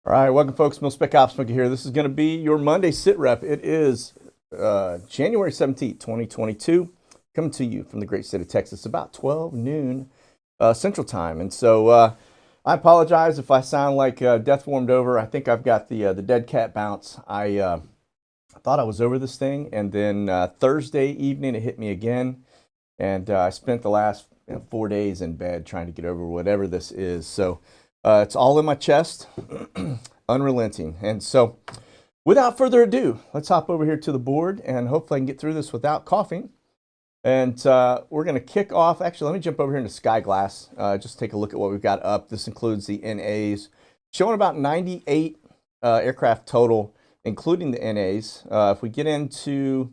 All right, welcome folks. Mil-Spec Ops Monkey here. This is going to be your Monday sit rep. It is January 17th, 2022, coming to you from the great state of Texas, about 12 noon Central Time. And so I apologize if I sound like death warmed over. I think I've got the dead cat bounce. I thought I was over this thing, and then Thursday evening it hit me again, and I spent the last 4 days in bed trying to get over whatever this is. So it's all in my chest, unrelenting. And so without further ado, let's hop over here to the board, and hopefully I can get through this without coughing. And we're going to kick off. Actually, let me jump over here into Sky Glass, just take a look at what we've got up. This includes the NAs, showing about 98 aircraft total, including the NAs. If we get into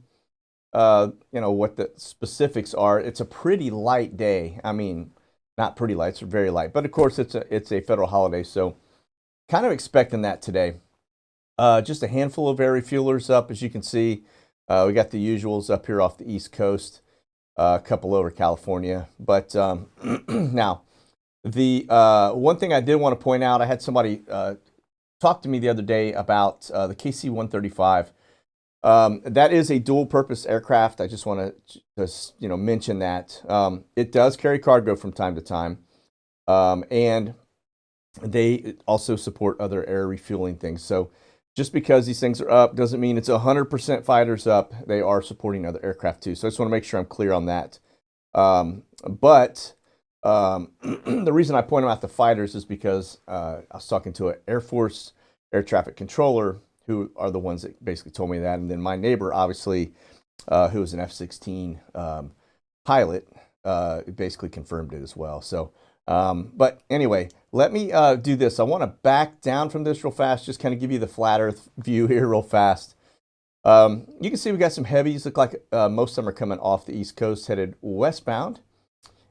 what the specifics are, it's a pretty light day. I mean, not pretty light, it's very light. But of course, it's a federal holiday, so kind of expecting that today. Just a handful of air refuelers up, as you can see. We got the usuals up here off the East Coast, a couple over California. But now, the one thing I did want to point out, I had somebody talk to me the other day about the KC-135. That is a dual-purpose aircraft. I just want to just mention that it does carry cargo from time to time, and they also support other air refueling things. So just because these things are up doesn't mean it's 100% fighters up. They are supporting other aircraft too. So I just want to make sure I'm clear on that. But the reason I point out the fighters is because I was talking to an Air Force air traffic controller, who are the ones that basically told me that. And then my neighbor, obviously, who was an F-16 pilot, basically confirmed it as well. So, but anyway, let me do this. I want to back down from this real fast, just kind of give you the flat Earth view here real fast. You can see we got some heavies. Look like most of them are coming off the East Coast, headed westbound.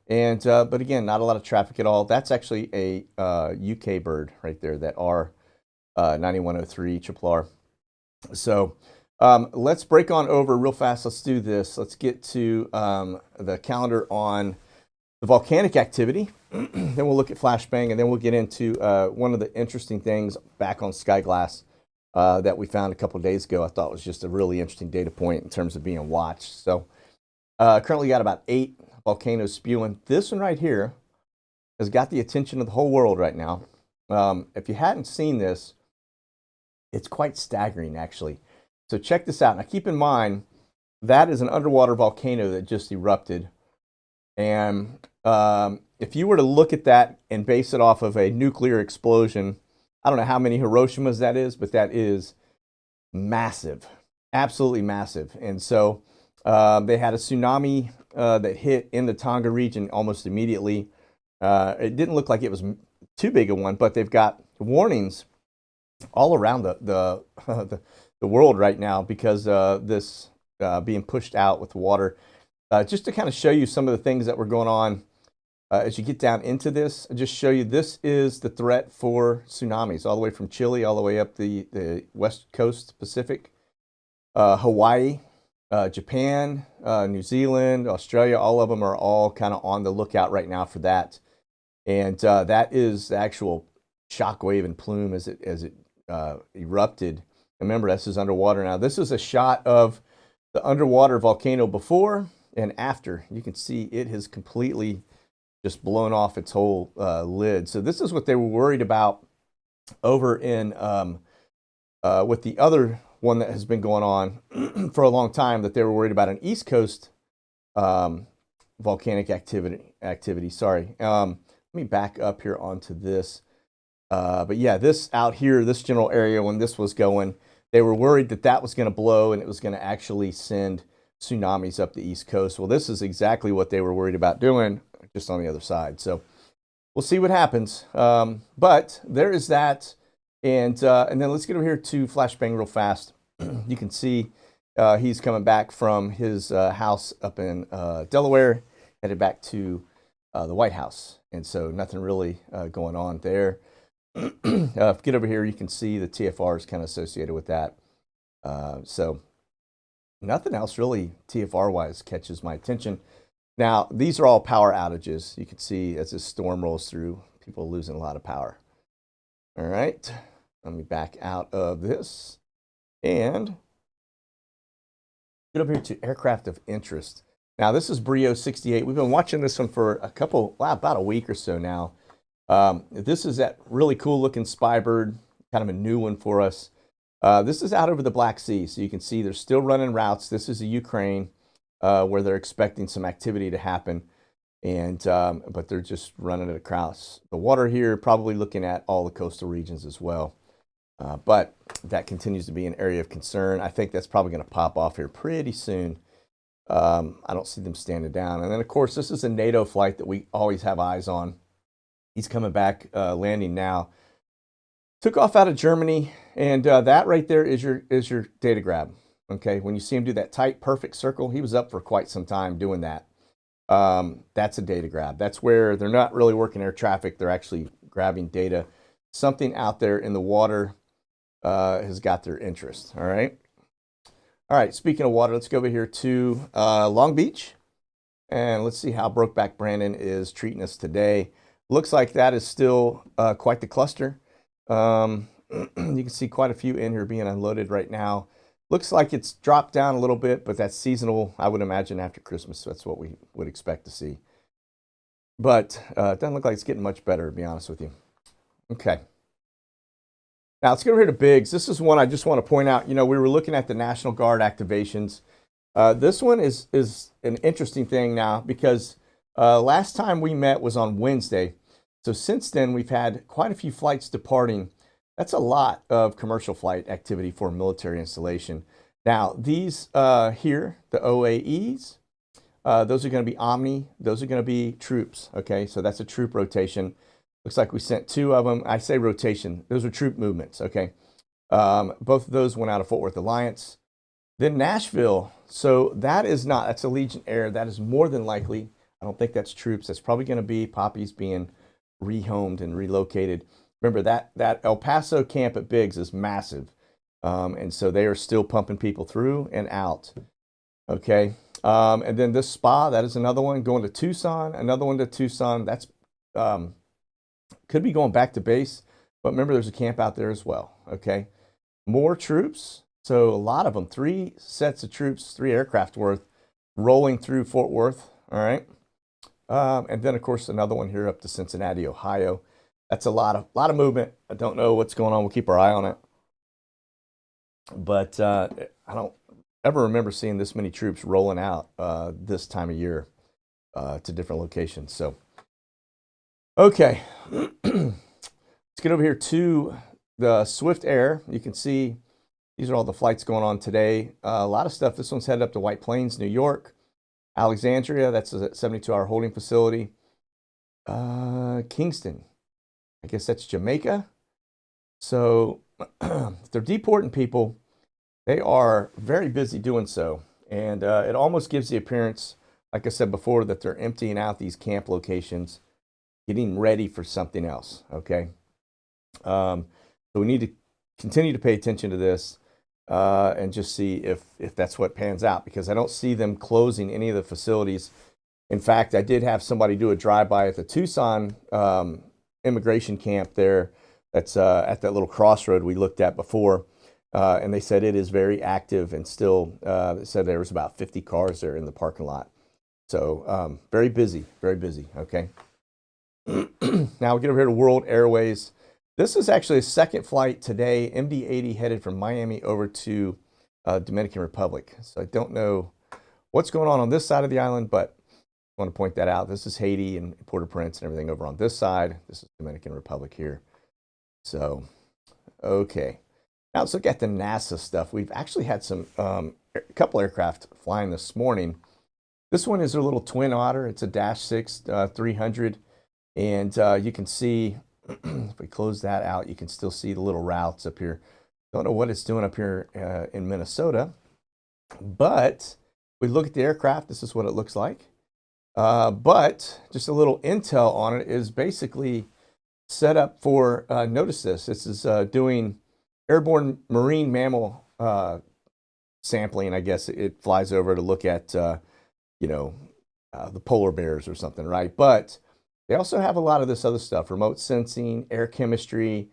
And but again, not a lot of traffic at all. That's actually a UK bird right there, that R 9103 RRR. So let's break on over real fast. Let's do this. Let's get to the calendar on the volcanic activity. Then we'll look at flashbang, and then we'll get into one of the interesting things back on Sky Glass that we found a couple of days ago. I thought was just a really interesting data point in terms of being watched. So currently got about 8 volcanoes spewing. This one right here has got the attention of the whole world right now. If you hadn't seen this, it's quite staggering, actually. So check this out. Now, keep in mind, that is an underwater volcano that just erupted. And if you were to look at that and base it off of a nuclear explosion, I don't know how many Hiroshimas that is, but that is massive, absolutely massive. And so they had a tsunami that hit in the Tonga region almost immediately. It didn't look like it was too big a one, but they've got warnings all around the world right now because this being pushed out with water. Just to kind of show you some of the things that were going on as you get down into this, I'll just show you this is the threat for tsunamis all the way from Chile all the way up the west coast Pacific, Hawaii, Japan, New Zealand, Australia. All of them are all kind of on the lookout right now for that. And that is the actual shockwave and plume as it erupted. Remember, this is underwater now. This is a shot of the underwater volcano before and after. You can see it has completely just blown off its whole lid. So this is what they were worried about over in with the other one that has been going on for a long time, that they were worried about an East Coast volcanic activity. Sorry. Let me back up here onto this. But yeah, this out here, this general area, when this was going, they were worried that that was going to blow and it was going to actually send tsunamis up the East Coast. Well, this is exactly what they were worried about doing, just on the other side. So we'll see what happens. But there is that. And then let's get over here to flashbang real fast. You can see he's coming back from his house up in Delaware, headed back to the White House. And so nothing really going on there. Get over here, you can see the TFR is kind of associated with that. So nothing else really TFR-wise catches my attention. Now, these are all power outages. You can see as this storm rolls through, people losing a lot of power. All right. Let me back out of this and get over here to aircraft of interest. Now, this is Brio 68. We've been watching this one for about a week or so now. This is that really cool looking Spybird, kind of a new one for us. This is out over the Black Sea, so you can see they're still running routes. This is the Ukraine, where they're expecting some activity to happen, and but they're just running it across the water here, probably looking at all the coastal regions as well. But that continues to be an area of concern. I think that's probably going to pop off here pretty soon. I don't see them standing down. And then, of course, this is a NATO flight that we always have eyes on. He's coming back, landing now. Took off out of Germany, and that right there is your data grab. Okay, when you see him do that tight, perfect circle, he was up for quite some time doing that. That's a data grab. That's where they're not really working air traffic. They're actually grabbing data. Something out there in the water has got their interest. All right. All right. Speaking of water, let's go over here to Long Beach, and let's see how Brokeback Brandon is treating us today. Looks like that is still quite the cluster. You can see quite a few in here being unloaded right now. Looks like it's dropped down a little bit, but that's seasonal, I would imagine, after Christmas. So that's what we would expect to see. But it doesn't look like it's getting much better, to be honest with you. Okay. Now let's get over here to Biggs. This is one I just want to point out. You know, we were looking at the National Guard activations. This one is an interesting thing now because last time we met was on Wednesday. So since then, we've had quite a few flights departing. That's a lot of commercial flight activity for military installation. Now, these here, the OAEs, those are going to be Omni. Those are going to be troops. Okay, so that's a troop rotation. Looks like we sent 2 of them. I say rotation. Those are troop movements. Okay, both of those went out of Fort Worth Alliance. Then Nashville. So that is not. That's a Legion Air. That is more than likely. I don't think that's troops. That's probably going to be poppies being rehomed and relocated. Remember that El Paso camp at Biggs is massive, and so they are still pumping people through and out. Okay, and then this spa, that is another one going to Tucson. Another one to Tucson. That's could be going back to base, but remember there's a camp out there as well. Okay, more troops. So a lot of them, 3 sets of troops, 3 aircraft worth, rolling through Fort Worth. All right, and then of course another one here up to Cincinnati, Ohio. That's a lot of movement. I don't know what's going on. We'll keep our eye on it. But I don't ever remember seeing this many troops rolling out this time of year to different locations. So, okay. Let's get over here to the Swift Air. You can see these are all the flights going on today. A lot of stuff. This one's headed up to White Plains, New York. Alexandria, that's a 72-hour holding facility. Kingston. I guess that's Jamaica. So if they're deporting people, they are very busy doing so. And it almost gives the appearance, like I said before, that they're emptying out these camp locations, getting ready for something else, okay? So we need to continue to pay attention to this and just see if that's what pans out, because I don't see them closing any of the facilities. In fact, I did have somebody do a drive-by at the Tucson immigration camp there. That's at that little crossroad we looked at before, and they said it is very active and still. They said there was about 50 cars there in the parking lot, so very busy, very busy. Okay. Now we get over here to World Airways. This is actually a second flight today. MD-80 headed from Miami over to Dominican Republic. So I don't know what's going on this side of the island, but I want to point that out. This is Haiti and Port-au-Prince and everything over on this side. This is Dominican Republic here. So, okay. Now let's look at the NASA stuff. We've actually had a couple aircraft flying this morning. This one is a little twin otter. It's a Dash 6 300. And you can see, if we close that out, you can still see the little routes up here. Don't know what it's doing up here in Minnesota. But we look at the aircraft. This is what it looks like. But just a little intel on it is basically set up for, notice this. This is doing airborne marine mammal sampling. I guess it flies over to look at, the polar bears or something, right? But they also have a lot of this other stuff, remote sensing, air chemistry,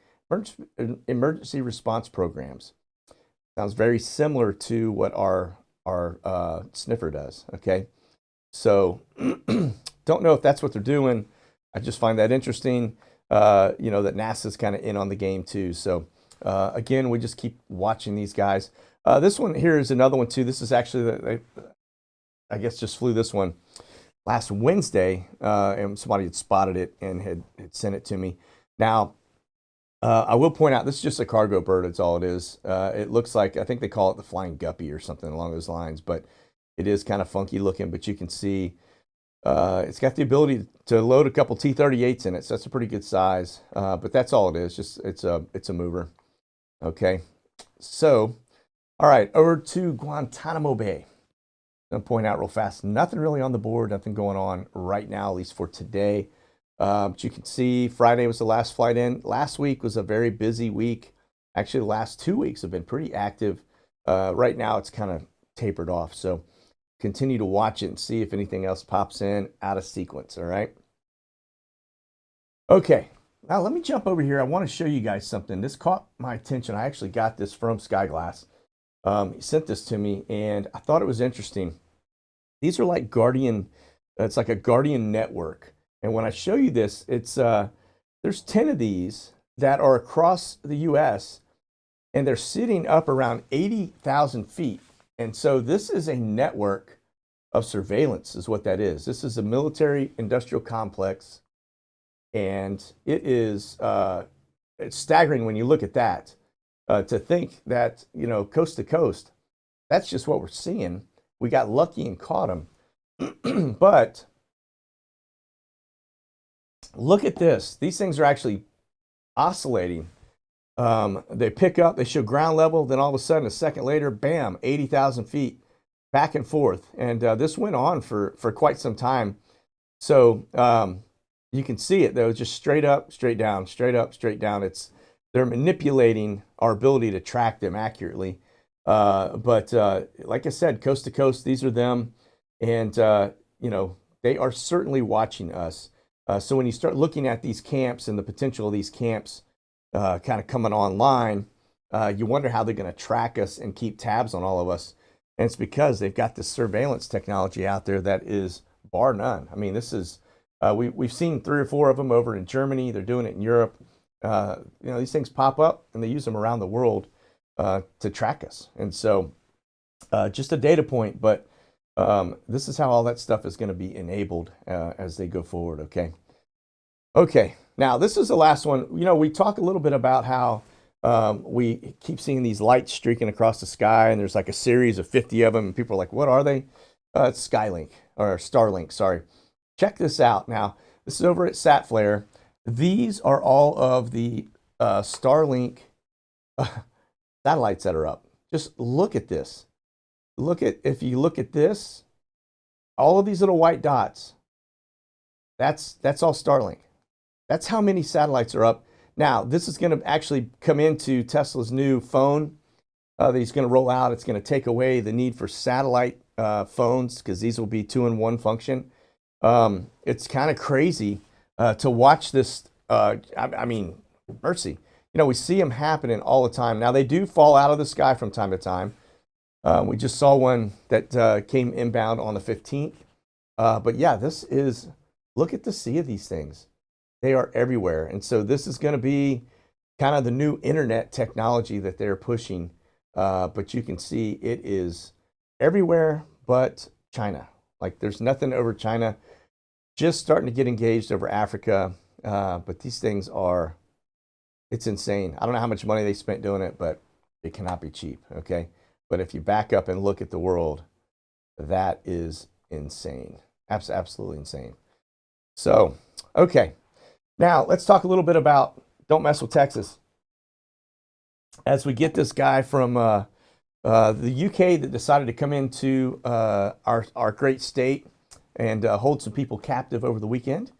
emergency response programs. Sounds very similar to what our sniffer does. Okay, so don't know if that's what they're doing. I just find that interesting. That NASA's kind of in on the game too. So again, we just keep watching these guys. This one here is another one too. This is actually I guess just flew this one last Wednesday, and somebody had spotted it and had sent it to me. Now, I will point out, this is just a cargo bird. It's all it is. It looks like, I think they call it the flying guppy or something along those lines, but it is kind of funky looking. But you can see it's got the ability to load a couple T-38s in it, so that's a pretty good size. But that's all it is. Just it's a mover. Okay, so all right, over to Guantanamo Bay. I'm gonna point out real fast, nothing really on the board, nothing going on right now, at least for today. But you can see Friday was the last flight in. Last week was a very busy week. Actually, the last 2 weeks have been pretty active. Right now, it's kind of tapered off. So continue to watch it and see if anything else pops in out of sequence, all right? Okay, now let me jump over here. I want to show you guys something. This caught my attention. I actually got this from Skyglass. He sent this to me, and I thought it was interesting. These are like Guardian, it's like a Guardian network. And when I show you this, it's there's 10 of these that are across the US, and they're sitting up around 80,000 feet. And so this is a network of surveillance is what that is. This is a military industrial complex, and it is it's staggering when you look at that. To think that, coast to coast, that's just what we're seeing. We got lucky and caught them. But look at this. These things are actually oscillating. They pick up, they show ground level, then all of a sudden, a second later, bam, 80,000 feet, back and forth. And this went on for quite some time. So you can see it, though, just straight up, straight down, straight up, straight down. They're manipulating our ability to track them accurately. But like I said, coast to coast, these are them. And, they are certainly watching us. So when you start looking at these camps and the potential of these camps kind of coming online, you wonder how they're going to track us and keep tabs on all of us. And it's because they've got this surveillance technology out there that is bar none. I mean, this is, we've seen 3 or 4 of them over in Germany. They're doing it in Europe. These things pop up and they use them around the world to track us. And so just a data point, but this is how all that stuff is going to be enabled as they go forward. Okay. Now this is the last one. We talk a little bit about how we keep seeing these lights streaking across the sky, and there's like a series of 50 of them, and people are like, what are they? It's Skylink or Starlink, sorry. Check this out. Now, this is over at SatFlare. These are all of the Starlink satellites that are up. Just look at this. If you look at this, all of these little white dots, that's all Starlink. That's how many satellites are up. Now, this is going to actually come into Tesla's new phone that he's going to roll out. It's going to take away the need for satellite phones, because these will be 2-in-1 function. It's kind of crazy to watch this. I mean, mercy. We see them happening all the time. Now, they do fall out of the sky from time to time. We just saw one that came inbound on the 15th. But yeah, look at the sea of these things. They are everywhere. And so this is going to be kind of the new internet technology that they're pushing. But you can see it is everywhere but China. Like, there's nothing over China. Just starting to get engaged over Africa. But these things it's insane. I don't know how much money they spent doing it, but it cannot be cheap, okay? But if you back up and look at the world, that is insane. Absolutely insane. So, okay. Now, let's talk a little bit about Don't Mess with Texas. As we get this guy from the UK that decided to come into our great state and hold some people captive over the weekend.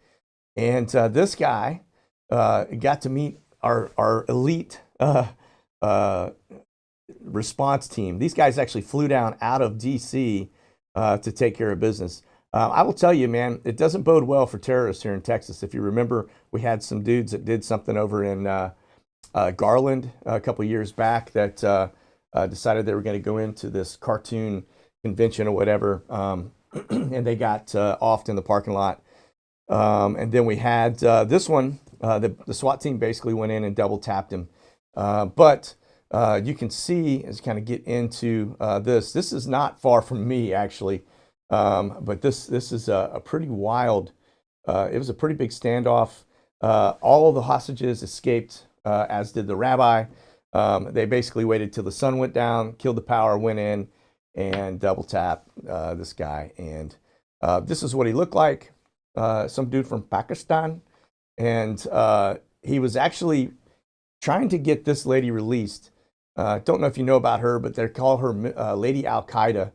And this guy got to meet our elite response team. These guys actually flew down out of DC to take care of business. I will tell you, man, it doesn't bode well for terrorists here in Texas. If you remember, we had some dudes that did something over in Garland a couple years back that decided they were going to go into this cartoon convention or whatever, and they got offed in the parking lot. And then we had this one. The SWAT team basically went in and double tapped him. But you can see, as you kind of get into this is not far from me, actually. But this is a pretty wild, it was a pretty big standoff. All of the hostages escaped, as did the rabbi. They basically waited till the sun went down, killed the power, went in, and double tapped this guy. And this is what he looked like. Some dude from Pakistan. And he was actually trying to get this lady released. Don't know if you know about her, but they call her Lady Al-Qaeda.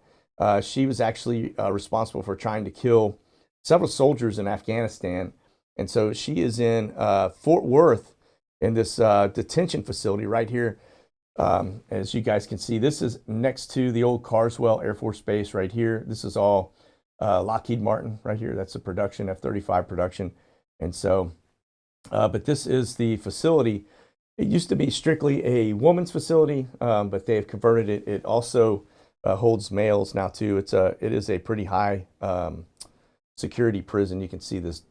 She was actually responsible for trying to kill several soldiers in Afghanistan. And so she is in Fort Worth in this detention facility right here. As you guys can see, this is next to the old Carswell Air Force Base right here. This is all Lockheed Martin right here. That's a production, F-35 production. And so, but this is the facility. It used to be strictly a woman's facility, but they have converted it. It also holds males now too. It is a pretty high security prison. You can see this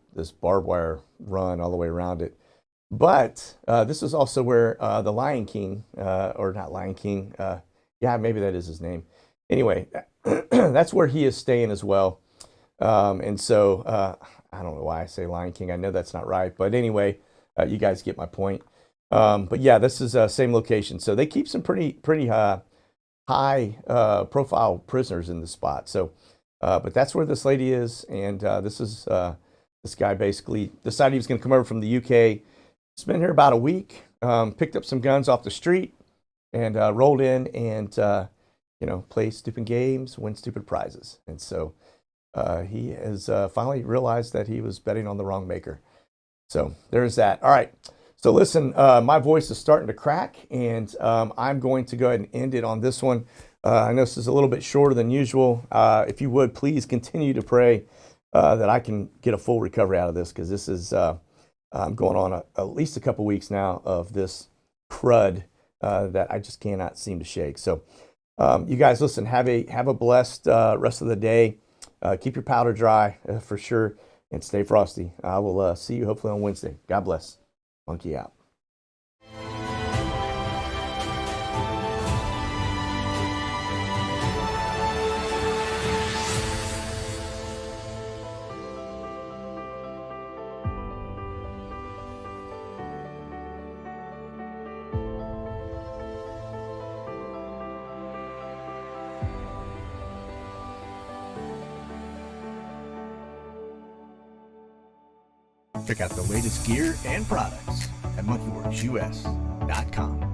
barbed wire run all the way around it. But this is also where the Lion King, or not Lion King, yeah, maybe that is his name. Anyway, that's where he is staying as well. And so I don't know why I say Lion King. I know that's not right. But anyway, you guys get my point. But yeah, this is the same location. So they keep some pretty high profile prisoners in this spot. So, but that's where this lady is. And this is this guy basically decided he was going to come over from the UK, spend here about a week, picked up some guns off the street, and rolled in and play stupid games, win stupid prizes. And so he has finally realized that he was betting on the wrong maker. So there's that. All right. So listen, my voice is starting to crack, and I'm going to go ahead and end it on this one. I know this is a little bit shorter than usual. If you would, please continue to pray that I can get a full recovery out of this, because this is I'm going on at least a couple weeks now of this crud that I just cannot seem to shake. So you guys, listen, have a blessed rest of the day. Keep your powder dry for sure, and stay frosty. I will see you hopefully on Wednesday. God bless. Monkey out. Check out the latest gear and products at monkeyworxus.com.